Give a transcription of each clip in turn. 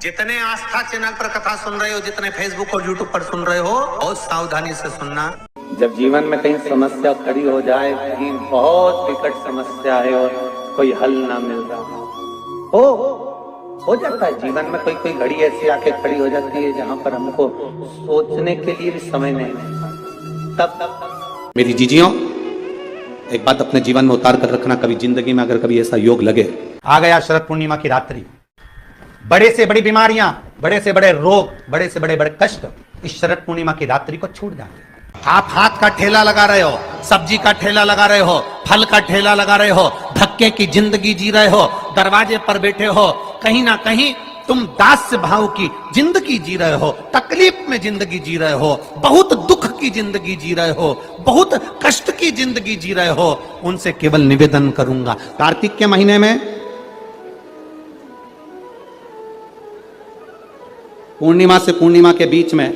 जितने आस्था चैनल पर कथा सुन रहे हो, जितने फेसबुक और यूट्यूब पर सुन रहे हो, बहुत सावधानी से सुनना। जब जीवन में कहीं समस्या खड़ी हो जाए, कहीं बहुत विकट समस्या है और कोई हल ना मिल रहा हो जाता है जीवन में, कोई कोई घड़ी ऐसी आके खड़ी हो जाती है जहां पर हमको सोचने के लिए भी समय नहीं मिलता। तब मेरी जीजियों, एक बात अपने जीवन में उतार कर रखना, कभी जिंदगी में अगर कभी ऐसा योग लगे, आ गया शरद पूर्णिमा की रात्रि, बड़े से बड़ी बीमारियां, बड़े से बड़े रोग, बड़े से बड़े बड़े कष्ट इस शरद पूर्णिमा की रात्रि को छूट जाते। आप हाथ का ठेला लगा रहे हो, सब्जी का ठेला लगा रहे हो, फल का ठेला लगा रहे हो, धक्के की जिंदगी जी रहे हो, दरवाजे पर बैठे हो, कहीं ना कहीं तुम दास्य भाव की जिंदगी जी रहे हो, तकलीफ में जिंदगी जी रहे हो, बहुत दुख की जिंदगी जी रहे हो, बहुत कष्ट की जिंदगी जी रहे हो, उनसे केवल निवेदन करूंगा, कार्तिक के महीने में पूर्णिमा से पूर्णिमा के बीच में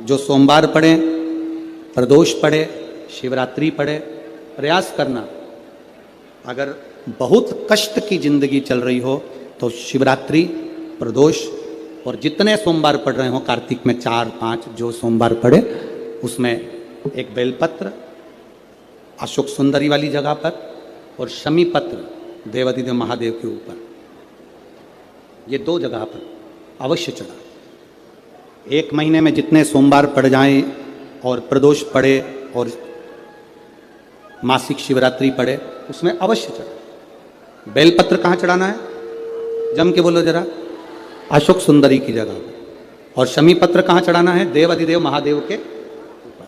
जो सोमवार पड़े, प्रदोष पड़े, शिवरात्रि पड़े, प्रयास करना। अगर बहुत कष्ट की जिंदगी चल रही हो तो शिवरात्रि, प्रदोष और जितने सोमवार पड़ रहे हो कार्तिक में 4-5 जो सोमवार पड़े, उसमें एक बेलपत्र अशोक सुंदरी वाली जगह पर और शमी पत्र देवाधिदेव महादेव के ऊपर, ये 2 जगह पर अवश्य चढ़ा। एक महीने में जितने सोमवार पड़ जाएं और प्रदोष पड़े और मासिक शिवरात्रि पड़े, उसमें अवश्य चढ़ा। बेलपत्र कहाँ चढ़ाना है? जम के बोलो जरा। अशोक सुंदरी की जगह पर। और शमी पत्र कहाँ चढ़ाना है? देवाधिदेव महादेव के ऊपर।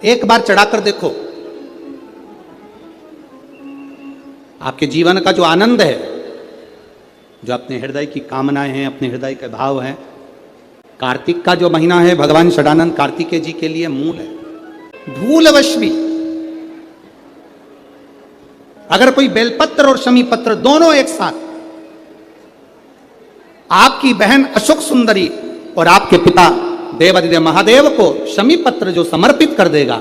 एक बार चढ़ाकर देखो, आपके जीवन का जो आनंद है, जो अपने हृदय की कामनाएं हैं, अपने हृदय के भाव हैं, कार्तिक का जो महीना है भगवान षडानंद कार्तिकेय जी के लिए मूल है। भूलवश भी अगर कोई बेलपत्र और शमी पत्र दोनों एक साथ आपकी बहन अशोक सुंदरी और आपके पिता देवाधिदेव महादेव को शमी पत्र जो समर्पित कर देगा,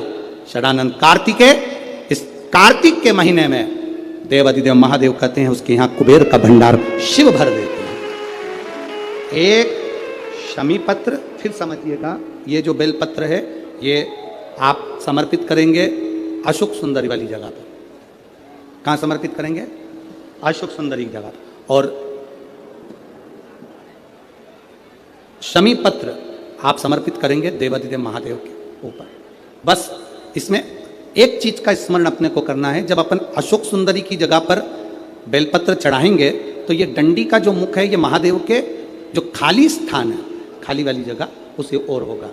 षडानंद कार्तिकेय, इस कार्तिक के महीने में देवाधिदेव महादेव कहते हैं उसके यहां कुबेर का भंडार शिव भर देते हैं। एक शमी पत्र, फिर समझिएगा, ये जो बेलपत्र है ये आप समर्पित करेंगे अशोक सुंदरी वाली जगह पर। कहां समर्पित करेंगे? अशोक सुंदरी की जगह। और शमी पत्र आप समर्पित करेंगे देवाधिदेव महादेव के ऊपर। बस इसमें एक चीज का स्मरण अपने को करना है, जब अपन अशोक सुंदरी की जगह पर बेलपत्र चढ़ाएंगे तो ये डंडी का जो मुख है ये महादेव के जो खाली स्थान है, खाली वाली जगह, उसे ओर होगा।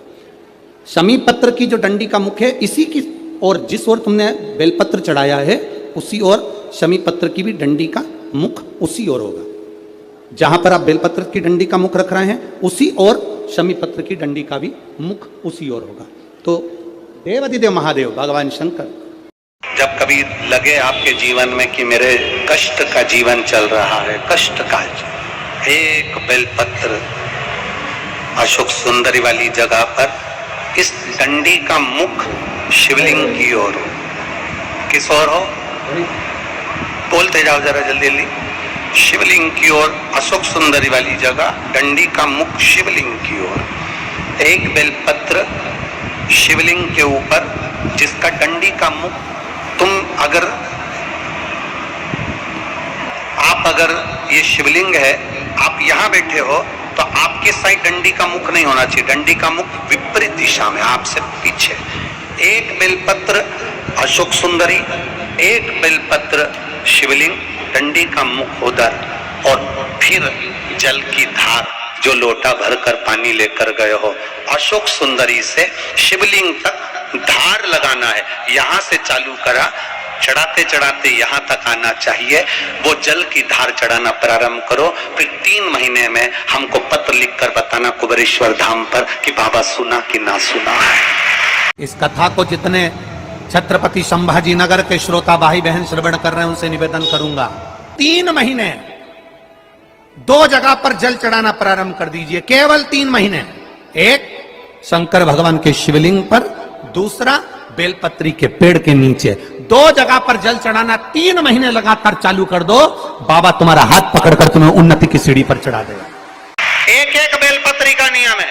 शमी पत्र की जो डंडी का मुख है इसी की ओर, जिस ओर तुमने बेलपत्र चढ़ाया है उसी ओर शमी पत्र की भी डंडी का मुख उसी ओर होगा। जहां पर आप बेलपत्र की डंडी का मुख रख रहे हैं उसी ओर शमी पत्र की डंडी का भी मुख उसी ओर होगा। तो देवाधिदेव महादेव भगवान शंकर, जब कभी लगे आपके जीवन में कि मेरे कष्ट का जीवन चल रहा है, कष्ट का, एक बेलपत्र अशोक सुंदरी वाली जगह पर इस डंडी का मुख शिवलिंग की ओर हो। किस ओर हो? बोलते जाओ जरा जल्दी जल्दी। शिवलिंग की ओर, अशोक सुंदरी वाली जगह, डंडी का मुख शिवलिंग की ओर। एक बेलपत्र शिवलिंग के ऊपर, जिसका डंडी का मुख, तुम अगर ये शिवलिंग है, आप यहां बैठे हो तो आपके साइड डंडी का मुख नहीं होना चाहिए, डंडी का मुख विपरीत दिशा में, आपसे पीछे। एक बेलपत्र अशोक सुंदरी, एक बेलपत्र शिवलिंग, डंडी का मुख उधर, और फिर जल की धार, जो लोटा भरकर पानी लेकर गए हो, अशोक सुंदरी से शिवलिंग तक धार लगाना है। यहां से चालू करा, चढ़ाते चढ़ाते यहां तक आना चाहिए। वो जल की धार चढ़ाना प्रारंभ करो। फिर 3 महीने में हमको पत्र लिखकर बताना कुबेरेश्वर धाम पर कि बाबा सुना कि ना सुना है। इस कथा को जितने छत्रपति संभाजी नगर के श्रोता भाई बहन श्रवण कर रहे हैं उनसे निवेदन करूंगा, 3 महीने 2 जगह पर जल चढ़ाना प्रारंभ कर दीजिए, केवल 3 महीने। एक शंकर भगवान के शिवलिंग पर, दूसरा बेलपत्री के पेड़ के नीचे। 2 जगह पर जल चढ़ाना 3 महीने लगातार चालू कर दो, बाबा तुम्हारा हाथ पकड़कर तुम्हें उन्नति की सीढ़ी पर चढ़ा देगा। एक एक बेलपत्री का नियम है,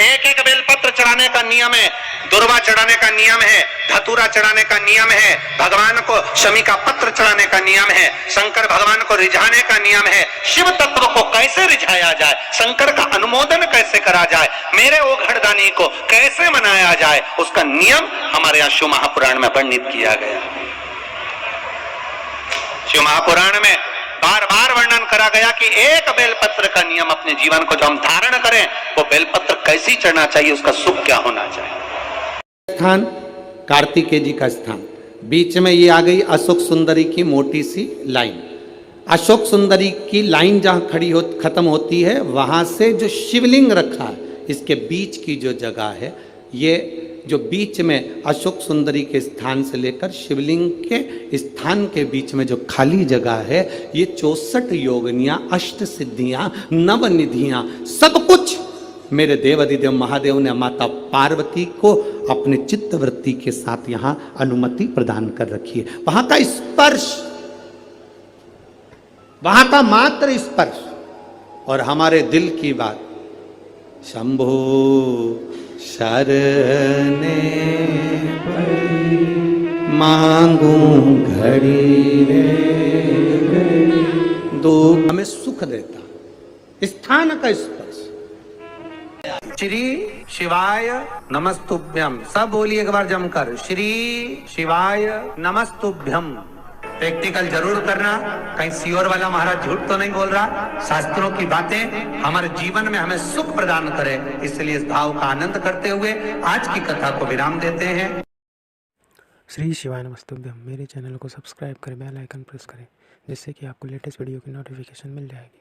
एक एक बेलपत्र चढ़ाने का नियम है, दुर्वा चढ़ाने का नियम है, धतूरा चढ़ाने का नियम है, भगवान को शमी का पत्र चढ़ाने का नियम है, शंकर भगवान को रिझाने का नियम है। शिव तत्व को कैसे रिझाया जाए, शंकर का अनुमोदन कैसे करा जाए, मेरे ओघड़दानी को कैसे मनाया जाए, उसका नियम हमारे यहाँ शिव महापुराण में वर्णित किया गया। शिव महापुराण में बार बार वर्णन करा गया कि एक बेलपत्र का नियम अपने जीवन को जो हम धारण करें, वो बेलपत्र कैसी चढ़ना चाहिए, उसका सुख क्या होना चाहिए। स्थान कार्तिकेय जी का स्थान, बीच में ये आ गई अशोक सुंदरी की मोटी सी लाइन। अशोक सुंदरी की लाइन जहां खत्म होती है, वहां से जो शिवलिंग रखा है, इसके बीच की जो जगह है, ये जो बीच में अशोक सुंदरी के स्थान से लेकर शिवलिंग के स्थान के बीच में जो खाली जगह है, ये 64 योगनियां, अष्ट सिद्धियां, नवनिधियां, सब कुछ मेरे देवाधिदेव महादेव ने माता पार्वती को अपने चित्तवृत्ति के साथ यहां अनुमति प्रदान कर रखी है। वहां का स्पर्श, वहां का मात्र स्पर्श और हमारे दिल की बात, शंभो शरणे पड़ी मांगू घड़ी रे घड़ी, दो हमें सुख देता स्थान का स्पर्श। श्री शिवाय नमस्तुभ्यम, सब बोलिए एक बार जमकर, श्री शिवाय नमस्तुभ्यम। प्रैक्टिकल जरूर करना, कहीं सियोर वाला महाराज झूठ तो नहीं बोल रहा। शास्त्रों की बातें हमारे जीवन में हमें सुख प्रदान करे, इसलिए इस भाव का आनंद करते हुए आज की कथा को विराम देते हैं। श्री शिवाय नमस्तुभ्यम। मेरे चैनल को सब्सक्राइब करें, बेल आइकन प्रेस करें, जिससे कि आपको लेटेस्ट वीडियो की नोटिफिकेशन मिल जाएगी।